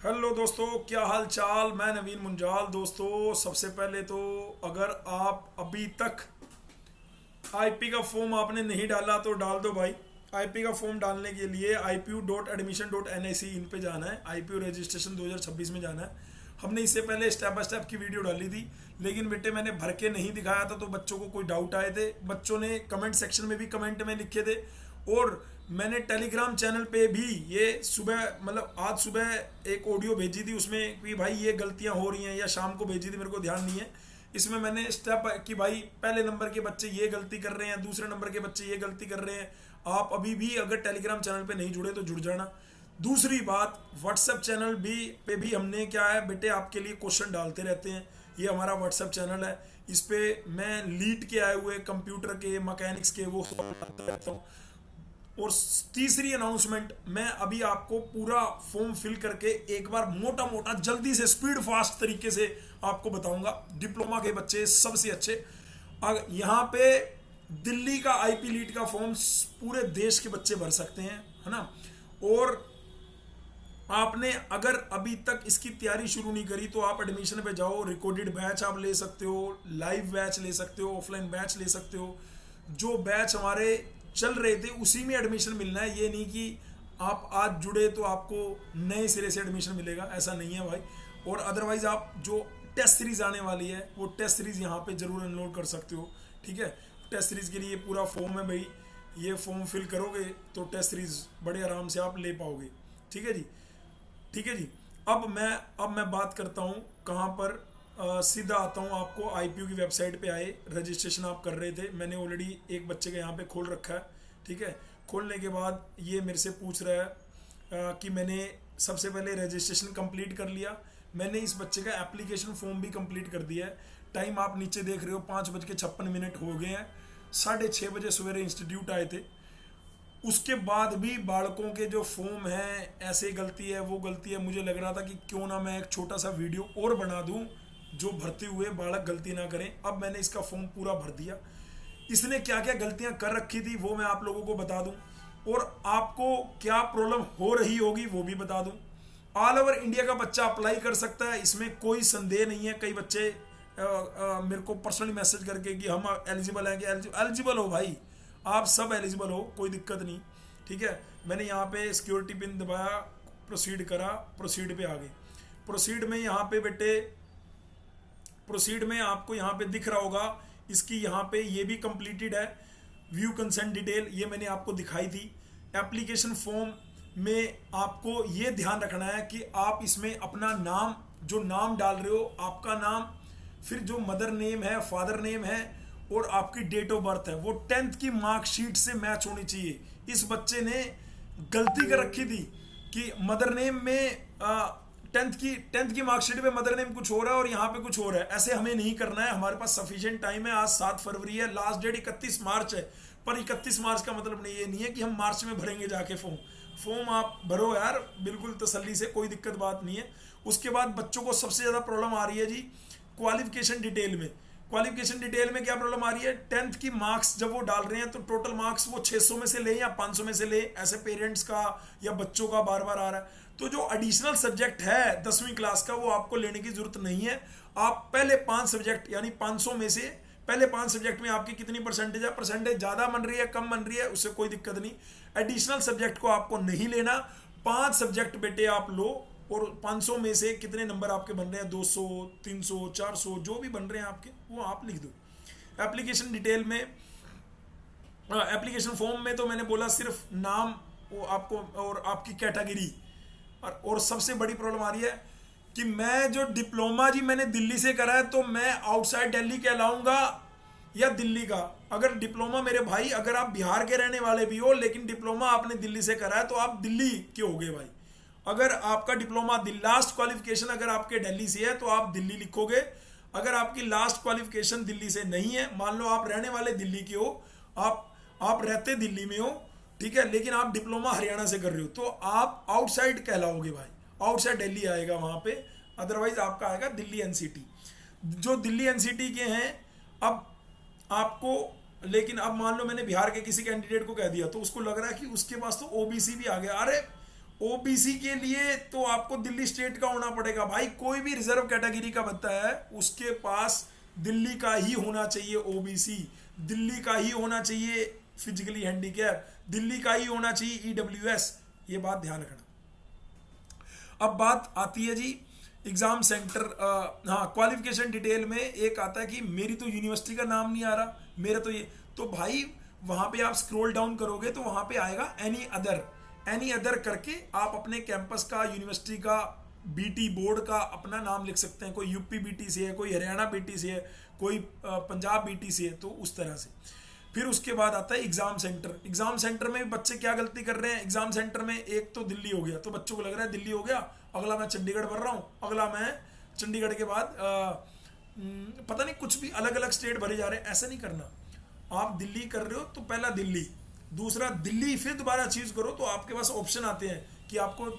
Hello दोस्तों, क्या हाल चाल। मैं नवीन मुंजाल। दोस्तों, सबसे पहले तो अगर आप अभी तक आईपी का फॉर्म आपने नहीं डाला तो डाल दो भाई। आईपी का फॉर्म डालने के लिए ipu.admission.nic इन पे जाना है। आईपीयू रजिस्ट्रेशन 2026 में जाना है। हमने इससे पहले स्टेप बाय स्टेप की वीडियो डाली थी, लेकिन बेटे मैंने भर के नहीं दिखाया था तो बच्चों को कोई डाउट आए थे। बच्चों ने कमेंट सेक्शन में भी कमेंट में लिखे थे, और मैंने टेलीग्राम चैनल पे भी ये सुबह मतलब आज सुबह एक ऑडियो भेजी थी उसमें कि भाई ये गलतियां हो रही हैं, या शाम को भेजी थी, मेरे को ध्यान नहीं है। इसमें मैंने स्टेप कि भाई पहले नंबर के बच्चे ये गलती कर रहे हैं, दूसरे नंबर के बच्चे ये गलती कर रहे हैं। आप अभी भी अगर टेलीग्राम चैनल पे नहीं जुड़े तो जुड़ जाना। दूसरी बात, व्हाट्सएप चैनल पे भी हमने क्या है बेटे आपके लिए क्वेश्चन डालते रहते हैं। ये हमारा व्हाट्सएप चैनल है, इस पे मैं लीड के आए हुए कंप्यूटर के मैकेनिक्स के वो सब डालता रहता हूँ। और तीसरी अनाउंसमेंट, मैं अभी आपको पूरा फॉर्म फिल करके एक बार मोटा मोटा जल्दी से स्पीड फास्ट तरीके से आपको बताऊंगा। डिप्लोमा के बच्चे सबसे अच्छे यहाँ पे दिल्ली का आईपी लीड का फॉर्म पूरे देश के बच्चे भर सकते हैं, है ना। और आपने अगर अभी तक इसकी तैयारी शुरू नहीं करी तो आप एडमिशन पे जाओ। रिकॉर्डेड बैच आप ले सकते हो, लाइव बैच ले सकते हो, ऑफलाइन बैच ले सकते हो। जो बैच हमारे चल रहे थे उसी में एडमिशन मिलना है। ये नहीं कि आप आज जुड़े तो आपको नए सिरे से एडमिशन मिलेगा, ऐसा नहीं है भाई। और अदरवाइज आप जो टेस्ट सीरीज आने वाली है वो टेस्ट सीरीज यहाँ पे जरूर अनलोड कर सकते हो, ठीक है। टेस्ट सीरीज के लिए पूरा फॉर्म है भाई, ये फॉर्म फिल करोगे तो टेस्ट सीरीज बड़े आराम से आप ले पाओगे, ठीक है जी। ठीक है जी। अब मैं बात करता हूँ कहाँ पर। सीधा आता हूँ आपको आईपीयू की वेबसाइट पे आए। रजिस्ट्रेशन आप कर रहे थे, मैंने ऑलरेडी एक बच्चे का यहाँ पे खोल रखा है, ठीक है। खोलने के बाद ये मेरे से पूछ रहा है कि मैंने सबसे पहले रजिस्ट्रेशन कंप्लीट कर लिया। मैंने इस बच्चे का एप्लीकेशन फॉर्म भी कंप्लीट कर दिया है। टाइम आप नीचे देख रहे हो, 5:56 हो गए हैं। 6:30 बजे सवेरे इंस्टीट्यूट आए थे। उसके बाद भी बालकों के जो फॉर्म है ऐसे गलती है वो गलती है। मुझे लग रहा था कि क्यों ना मैं एक छोटा सा वीडियो और बना दूं जो भरते हुए बालक गलती ना करें। अब मैंने इसका फॉर्म पूरा भर दिया। इसने क्या क्या गलतियां कर रखी थी वो मैं आप लोगों को बता दूं, और आपको क्या प्रॉब्लम हो रही होगी वो भी बता दूं। ऑल ओवर इंडिया का बच्चा अप्लाई कर सकता है, इसमें कोई संदेह नहीं है। कई बच्चे मेरे को पर्सनली मैसेज करके कि हम एलिजिबल हैं, कि एलिजिबल हो भाई, आप सब एलिजिबल हो, कोई दिक्कत नहीं, ठीक है। मैंने यहाँ पे सिक्योरिटी पिन दबाया, प्रोसीड करा, प्रोसीड पे आ गए। प्रोसीड में यहाँ पे बेटे, प्रोसीड में आपको यहाँ पे दिख रहा होगा, इसकी यहाँ पे ये भी कंप्लीटेड है। व्यू कंसेंट डिटेल ये मैंने आपको दिखाई थी। एप्लीकेशन फॉर्म में आपको ये ध्यान रखना है कि आप इसमें अपना नाम, जो नाम डाल रहे हो आपका नाम, फिर जो मदर नेम है, फादर नेम है, और आपकी डेट ऑफ बर्थ है वो 10th की मार्कशीट से मैच होनी चाहिए। इस बच्चे ने गलती कर रखी थी कि मदर नेम में 10th की मार्कशीट पे मदर नेम कुछ हो रहा है और यहाँ पे कुछ हो रहा है। ऐसे हमें नहीं करना है, हमारे पास सफिशिएंट टाइम है। आज 7 फरवरी है, लास्ट डेट 31 मार्च है। पर 31 मार्च का मतलब नहीं, ये नहीं है कि हम मार्च में भरेंगे जाके फॉर्म आप भरो यार, बिल्कुल तसल्ली से, कोई दिक्कत बात नहीं है। उसके बाद बच्चों को सबसे ज़्यादा प्रॉब्लम आ रही है जी क्वालिफिकेशन डिटेल में। क्वालिफिकेशन डिटेल में क्या प्रॉब्लम आ रही है, 10th की मार्क्स जब वो डाल रहे हैं तो टोटल मार्क्स वो 600 में से ले या 500 में से ले, ऐसे पेरेंट्स का या बच्चों का बार बार आ रहा है। तो जो एडिशनल सब्जेक्ट है 10वीं क्लास का वो आपको लेने की जरूरत नहीं है। आप पहले 5 सब्जेक्ट यानी 500 में से पहले 5 सब्जेक्ट में आपकी कितनी परसेंटेज है, परसेंटेज ज़्यादा बन रही है कम बन रही है, उससे कोई दिक्कत नहीं। एडिशनल सब्जेक्ट को आपको नहीं लेना। 5 सब्जेक्ट बेटे आप लो, और 500 में से कितने नंबर आपके बन रहे हैं, 200, 300, 400 जो भी बन रहे हैं आपके, वो आप लिख दो। एप्लीकेशन डिटेल में, एप्लीकेशन फॉर्म में तो मैंने बोला सिर्फ नाम वो आपको और आपकी कैटेगरी। और सबसे बड़ी प्रॉब्लम आ रही है कि मैं जो डिप्लोमा जी मैंने दिल्ली से करा है तो मैं आउटसाइड दिल्ली कहलाऊंगा या दिल्ली का। अगर डिप्लोमा मेरे भाई, अगर आप बिहार के रहने वाले भी हो लेकिन डिप्लोमा आपने दिल्ली से करा है तो आप दिल्ली के हो गए भाई। अगर आपका डिप्लोमा लास्ट क्वालिफिकेशन अगर आपके दिल्ली से है तो आप दिल्ली लिखोगे। अगर आपकी लास्ट क्वालिफिकेशन दिल्ली से नहीं है, मान लो आप रहने वाले दिल्ली के हो, आप रहते दिल्ली में हो, ठीक है, लेकिन आप डिप्लोमा हरियाणा से कर रहे हो तो आप आउटसाइड कहलाओगे भाई, आउटसाइड दिल्ली आएगा वहां पे। अदरवाइज आपका आएगा दिल्ली एनसीटी। जो दिल्ली एनसीटी के हैं, अब आपको, लेकिन अब मान लो मैंने बिहार के किसी कैंडिडेट को कह दिया तो उसको लग रहा है कि उसके पास तो ओबीसी भी आ गया। अरे ओबीसी के लिए तो आपको दिल्ली स्टेट का होना पड़ेगा भाई। कोई भी रिजर्व कैटेगरी का बच्चा है उसके पास दिल्ली का ही होना चाहिए ओबीसी, दिल्ली का ही होना चाहिए फिजिकली हैंडीकैप, दिल्ली का ही होना चाहिए ईडब्ल्यूएस। ये बात ध्यान रखना। अब बात आती है जी एग्जाम सेंटर। हाँ, क्वालिफिकेशन डिटेल में एक आता है कि मेरी तो यूनिवर्सिटी का नाम नहीं आ रहा, मेरा तो ये, तो भाई वहां पे आप स्क्रॉल डाउन करोगे तो वहां पे आएगा एनी अदर करके आप अपने कैंपस का, यूनिवर्सिटी का, बीटी बोर्ड का अपना नाम लिख सकते हैं। कोई यूपी बीटी से है, कोई हरियाणा बीटी से है, कोई पंजाब बीटी से है, तो उस तरह से। फिर उसके बाद आता है एग्जाम सेंटर। एग्जाम सेंटर में बच्चे क्या गलती कर रहे हैं, एग्जाम सेंटर में एक तो दिल्ली हो गया तो बच्चों को लग रहा है दिल्ली हो गया, अगला मैं चंडीगढ़ भर रहा हूँ, अगला मैं चंडीगढ़ के बाद पता नहीं कुछ भी अलग अलग स्टेट भरे जा रहे हैं। ऐसा नहीं करना। आप दिल्ली कर रहे हो तो पहला दिल्ली, दूसरा दिल्ली, फिर दोबारा चीज करो तो आपके पास ऑप्शन आते हैं कि आपको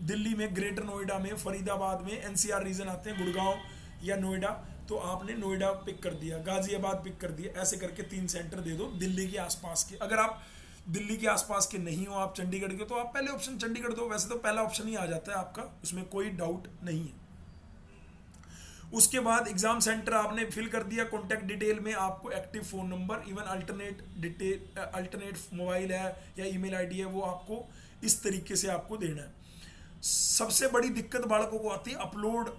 दिल्ली में, ग्रेटर नोएडा में, फरीदाबाद में, एनसीआर रीजन आते हैं, गुड़गांव या नोएडा, तो आपने नोएडा पिक कर दिया, गाजियाबाद पिक कर दिया, ऐसे करके 3 सेंटर दे दो दिल्ली के आसपास के। अगर आप दिल्ली के आसपास के नहीं हो, आप चंडीगढ़ के, तो आप पहले ऑप्शन चंडीगढ़ दो। वैसे तो पहला ऑप्शन ही आ जाता है आपका, उसमें कोई डाउट नहीं है। उसके बाद एग्जाम सेंटर आपने फिल कर दिया, कॉन्टैक्ट डिटेल में आपको active phone number, even alternate mobile है या ईमेल आईडी है, वो आपको इस तरीके से आपको देना है। सबसे बड़ी दिक्कत बालकों को आती है अपलोड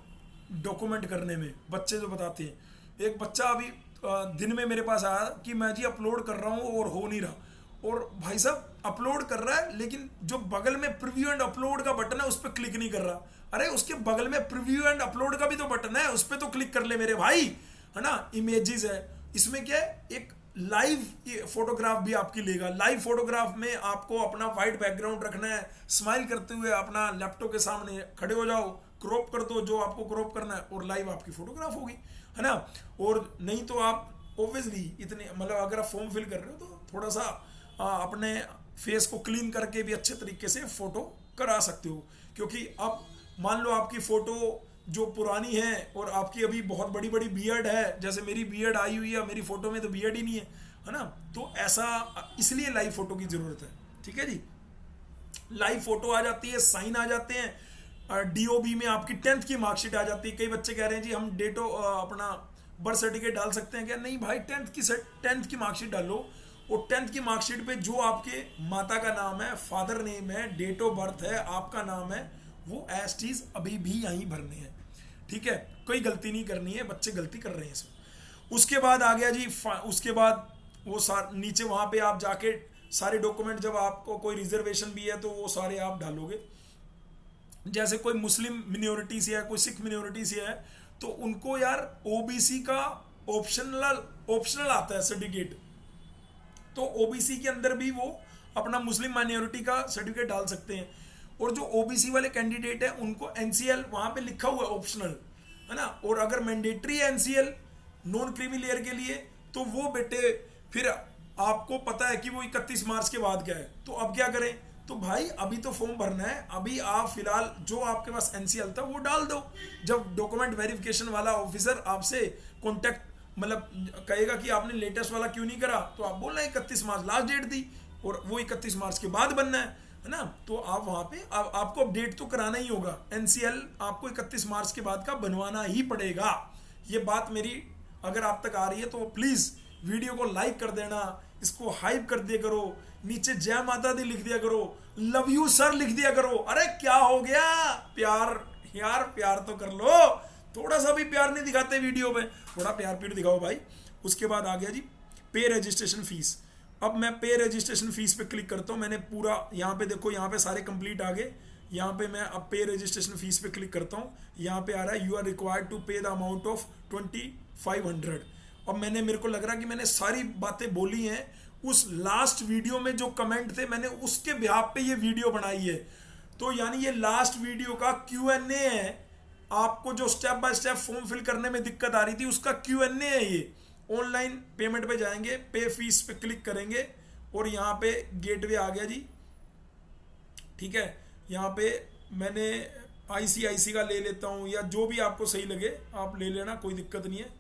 डॉक्यूमेंट करने में। बच्चे जो बताते हैं, एक बच्चा अभी दिन में मेरे पास आया कि मैं जी अपलोड कर रहा हूँ और हो नहीं रहा, और भाई साहब अपलोड कर रहा है लेकिन जो बगल में प्रीव्यू एंड अपलोड का बटन है उस पर क्लिक नहीं कर रहा। अरे उसके बगल में प्रीव्यू एंड अपलोड का भी तो बटन है, उस पर तो क्लिक कर ले मेरे भाई, है ना। इमेजेस है, इसमें क्या है, एक लाइव फोटोग्राफ भी आपकी लेगा। लाइव फोटोग्राफ में आपको अपना वाइट बैकग्राउंड रखना है, स्माइल करते हुए अपना लैपटॉप के सामने खड़े हो जाओ, क्रॉप कर दो जो आपको क्रॉप करना है, और लाइव आपकी फोटोग्राफ होगी, है ना। और नहीं तो आप ऑब्वियसली इतने, मतलब अगर आप फॉर्म फिल कर रहे हो तो थोड़ा सा अपने फेस को क्लीन करके भी अच्छे तरीके से फोटो करा सकते हो। क्योंकि अब मान लो आपकी फोटो जो पुरानी है और आपकी अभी बहुत बड़ी बड़ी बियर्ड है, जैसे मेरी बियर्ड आई हुई है, मेरी फोटो में तो बियर्ड ही नहीं है ना, तो ऐसा, इसलिए लाइव फोटो की जरूरत है। ठीक है जी, लाइव फोटो आ जाती है, साइन आ जाते हैं, डीओबी में आपकी 10th की मार्कशीट आ जाती है। कई बच्चे कह रहे हैं जी हम अपना बर्थ सर्टिफिकेट डाल सकते हैं क्या? नहीं भाई, 10th की मार्कशीट डालो, और 10th की मार्कशीट पे जो आपके माता का नाम है, फादर नेम है, डेट ऑफ बर्थ है, आपका नाम है, वो एज चीज अभी भी यहीं भरने हैं। ठीक है, कोई गलती नहीं करनी है, बच्चे गलती कर रहे हैं इसमें। उसके बाद आ गया जी, उसके बाद वो नीचे वहां पे आप जाके सारे डॉक्यूमेंट, जब आपको कोई रिजर्वेशन भी है तो वो सारे आप डालोगे। जैसे कोई मुस्लिम मिनोरिटी से है, कोई सिख मिनोरिटी से है, तो उनको यार ओबीसी का ऑप्शनल आता है सर्टिफिकेट, तो ओबीसी के अंदर भी वो अपना मुस्लिम माइनॉरिटी का सर्टिफिकेट डाल सकते हैं। और जो ओबीसी वाले कैंडिडेट है उनको एनसीएल वहां पे लिखा हुआ है ऑप्शनल, है ना। और अगर मैंडेटरी है एनसीएल नॉन क्रीमी लेयर के लिए, तो वो बेटे फिर आपको पता है कि वो 31 मार्च के बाद क्या है, तो अब क्या करें? तो भाई अभी तो फॉर्म भरना है, अभी आप फिलहाल जो आपके पास एनसीएल था वो डाल दो। जब डॉक्यूमेंट वेरिफिकेशन वाला ऑफिसर आपसे कॉन्टेक्ट मतलब कहेगा कि आपने लेटेस्ट वाला क्यों नहीं करा, तो आप बोलना 31 मार्च लास्ट डेट थी और वो 31 मार्च के बाद बनना है ना। तो आप वहां पे आपको अपडेट तो कराना ही होगा, एनसीएल आपको 31 मार्च के बाद का बनवाना ही पड़ेगा। ये बात मेरी अगर आप तक आ रही है तो प्लीज वीडियो को लाइक कर देना, इसको हाइप कर दिया करो, नीचे जय माता दी लिख दिया करो, लव यू सर लिख दिया करो। अरे क्या हो गया, प्यार यार, प्यार तो कर लो, थोड़ा सा भी प्यार नहीं दिखाते वीडियो में, थोड़ा प्यार प्यार दिखाओ भाई। उसके बाद आ गया जी पे रजिस्ट्रेशन फीस। अब मैं पे रजिस्ट्रेशन फीस पे क्लिक करता हूँ, मैंने पूरा यहाँ पे देखो, यहाँ पे सारे कंप्लीट आ गए। यहाँ पे मैं अब पे रजिस्ट्रेशन फीस पे क्लिक करता हूँ, यहाँ पे आ रहा है यू आर रिक्वायर्ड टू पे द अमाउंट ऑफ 2500। अब मेरे को लग रहा है कि मैंने सारी बातें बोली हैं, उस लास्ट वीडियो में जो कमेंट थे मैंने उसके बिहाफ पे ये वीडियो बनाई है। तो यानी ये लास्ट वीडियो का Q&A है, आपको जो step by step form fill करने में दिक्कत आ रही थी उसका Q&A है ये। ऑनलाइन पेमेंट पे जाएंगे, पे फीस पे क्लिक करेंगे और यहाँ पे गेटवे आ गया जी। ठीक है, यहाँ पे मैंने ICICI का ले लेता हूँ, या जो भी आपको सही लगे आप ले लेना, कोई दिक्कत नहीं है।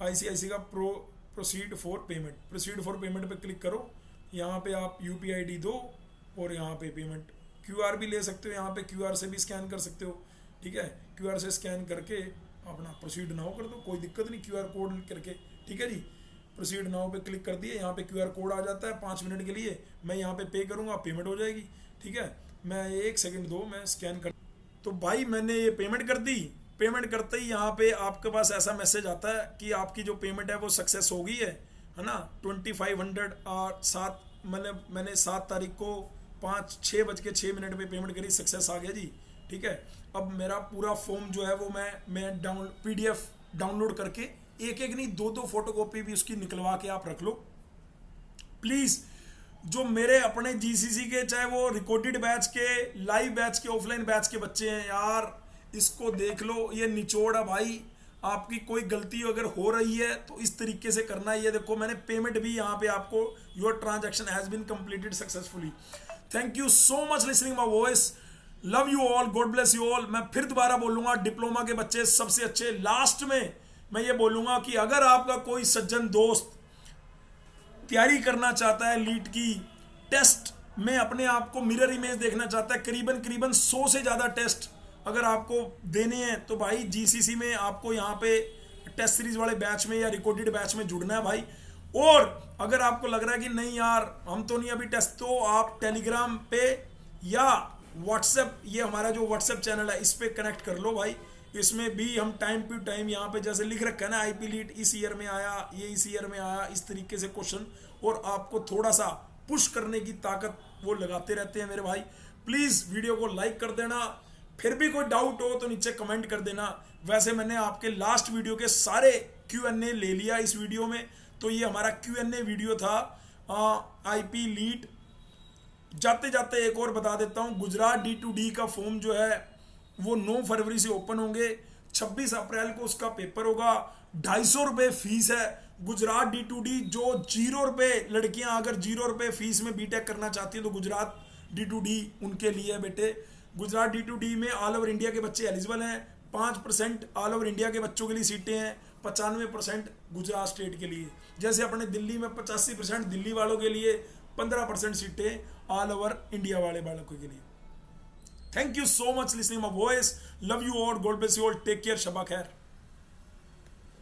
ICICI का प्रोसीड फॉर पेमेंट पे क्लिक करो, यहाँ पे आप UPI ID दो और यहाँ पे पेमेंट क्यूआर भी ले सकते हो, यहाँ पे क्यूआर से भी स्कैन कर सकते हो, ठीक है। क्यूआर से स्कैन करके अपना प्रोसीड नाउ कर दो, कोई दिक्कत नहीं, क्यूआर कोड करके, ठीक है जी। प्रोसीड नाउ पे क्लिक कर दिए, यहाँ पे क्यूआर कोड आ जाता है 5 मिनट के लिए, मैं यहाँ पे पे करूँगा, पेमेंट हो जाएगी, ठीक है। मैं 1 सेकंड दो, मैं स्कैन कर, तो भाई मैंने ये पेमेंट कर दी। पेमेंट करते ही यहाँ पे आपके पास ऐसा मैसेज आता है कि आपकी जो पेमेंट है वो सक्सेस हो गई है ना। 2500 और 7 मैंने 7 तारीख को 6:06 पे पेमेंट करी, सक्सेस आ गया जी, ठीक है। अब मेरा पूरा फॉर्म जो है वो मैं PDF डाउनलोड करके एक एक नहीं 2-2 फोटोकॉपी भी उसकी निकलवा के आप रख लो प्लीज़। जो मेरे अपने GCC के, चाहे वो रिकॉर्डेड बैच के, लाइव बैच के, ऑफलाइन बैच के बच्चे हैं यार, इसको देख लो, ये निचोड़ है भाई। आपकी कोई गलती अगर हो रही है तो इस तरीके से करना है। ये देखो मैंने पेमेंट भी यहाँ पे आपको, your transaction has been completed successfully. Thank you so much listening my voice, love you all, God bless you all. मैं फिर दोबारा बोलूंगा, डिप्लोमा के बच्चे सबसे अच्छे। लास्ट में मैं ये बोलूंगा कि अगर आपका कोई सज्जन दोस्त तैयारी करना चाहता है लीट की, टेस्ट में अपने आप को मिरर इमेज देखना चाहता है, करीबन 100 से ज़्यादा टेस्ट अगर आपको देने हैं तो भाई GCC में आपको यहाँ पे टेस्ट सीरीज वाले बैच में या रिकॉर्डेड बैच में जुड़ना है भाई। और अगर आपको लग रहा है कि नहीं यार हम तो नहीं अभी टेस्ट, तो आप टेलीग्राम पे या व्हाट्सएप, ये हमारा जो व्हाट्सएप चैनल है इस पर कनेक्ट कर लो भाई। इसमें भी हम टाइम टू टाइम यहाँ पे जैसे लिख रखा है ना, IP लीट इस ईयर में आया, ये इस ईयर में आया, इस तरीके से क्वेश्चन, और आपको थोड़ा सा पुश करने की ताकत वो लगाते रहते हैं मेरे भाई। प्लीज़ वीडियो को लाइक कर देना, फिर भी कोई डाउट हो तो नीचे कमेंट कर देना। वैसे मैंने आपके लास्ट वीडियो के सारे Q&A ले लिया इस वीडियो में, तो ये हमारा Q&A वीडियो था IP लीट। जाते जाते एक और बता देता हूँ, गुजरात D2D का फॉर्म जो है वो 9 फरवरी से ओपन होंगे, 26 अप्रैल को उसका पेपर होगा, 250 रुपये फीस है। गुजरात D2D जो 0 रुपये, लड़कियां अगर 0 रुपये फीस में BTech करना चाहती हैं तो गुजरात D2D उनके लिए है बेटे। गुजरात D2D में ऑल ओवर इंडिया के बच्चे एलिजिबल हैं, 5% ऑल ओवर इंडिया के बच्चों के लिए सीटें हैं, 95% गुजरात स्टेट के लिए। जैसे अपने दिल्ली में 85% दिल्ली वालों के लिए, 15% सीटें ऑल ओवर इंडिया वाले बालकों के लिए। Thank you so much listening my voice, love you all, God bless you all, take care, शबा खैर।